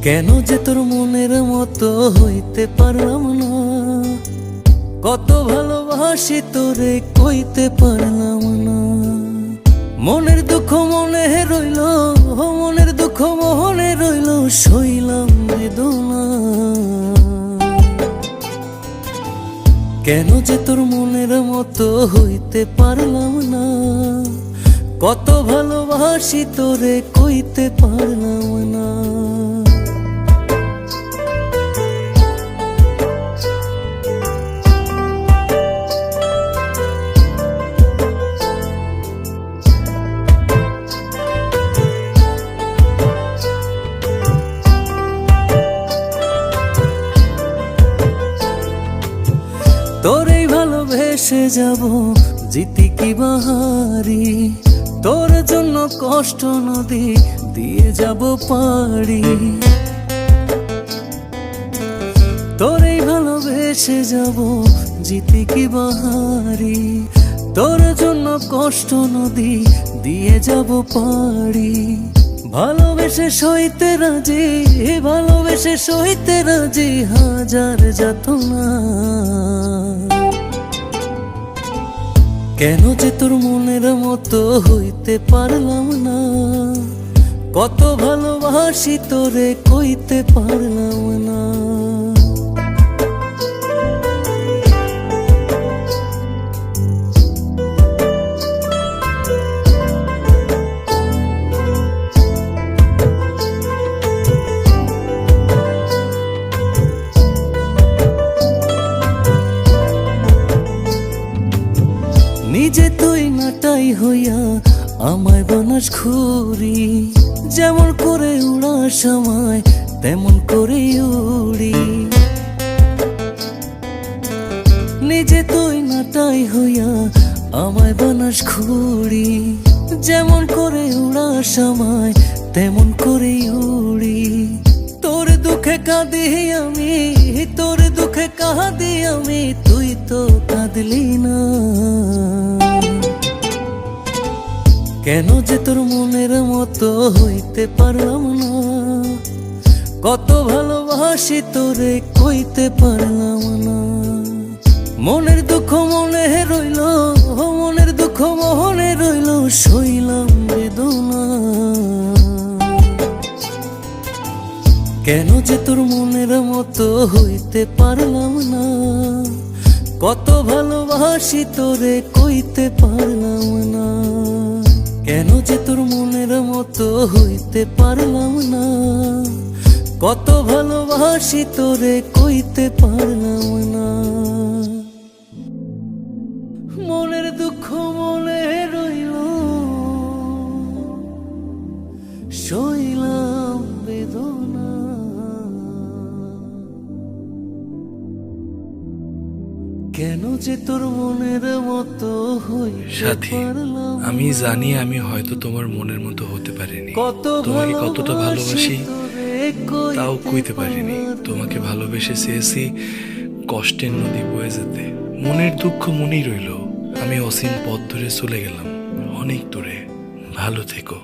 কেন যে তোর মনের মতো হইতে পারলাম না, কত ভালোবাসি তোরে কইতে পারলাম না। মনের দুঃখ মনে রইল, মনের দুঃখ মনে রইল, সইলাম বেদনা। কেন যে তোর মনের মতো হইতে পারলাম না, কত ভালোবাসি তোরে কইতে পারলাম না। তোরেই ভালোবেসে যাব জিতি কি বাহারি, তোর জন্য কষ্ট নদী দিয়ে যাব পাড়ি। তোরেই ভালোবেসে যাব জিতি কি বাহারি, তোর জন্য কষ্ট নদী দিয়ে যাব পাড়ি। ভালোবেসে সইতে রাজি, ভালোবেসে সইতে রাজি হাজার যাতনা। কেন যে তোর মনের মতো হইতে পারলাম না, কত ভালোবাসি তোরে কইতে পারলাম না। নিজে তুই নাটাই হইয়া আমায় বানাস ঘুরি, যেমন করে উড়ার সময় তেমন করে উড়ি। নিজে তুই নাটাই হইয়া আমায় বানাস ঘুরি, যেমন করে উড়ার সময় তেমন করে উড়ি। তোর দুঃখে কাঁদি আমি, তোর দুঃখে কাঁদি আমি, তুই তো কাঁদলি না। কেন যে তোর মনের মতো হইতে পারলাম না, কত ভালোবাসি তোরে কইতে পারলাম না। মনের দুঃখ মনে রইল, মনের দুঃখ মনে রইল, সইলাম বেদনা। কেন যে তোর মনের মতো হইতে পারলাম না, কত ভালোবাসি তোরে কইতে পারলাম না। কেন যে তোর মনের মতো হইতে পারলাম না, কত ভালোবাসি তোরে কইতে পারলাম না। মনের দুঃখ মনে রইল, সইলাম বেদনা। কেন যে তোর মনের মতো সাথী, আমি জানি আমি হয়তো তোমার মনের মতো হতে পারিনি, তোমাকে কতটা ভালোবাসি তাও কইতে পারিনি। তোমাকে ভালোবেসে চেয়েছি কষ্টের নদী বয়ে যেতে, মনের দুঃখ মনেই রইল। আমি অসীম পথ ধরে চলে গেলাম অনেক দূরে। ভালো থেকো।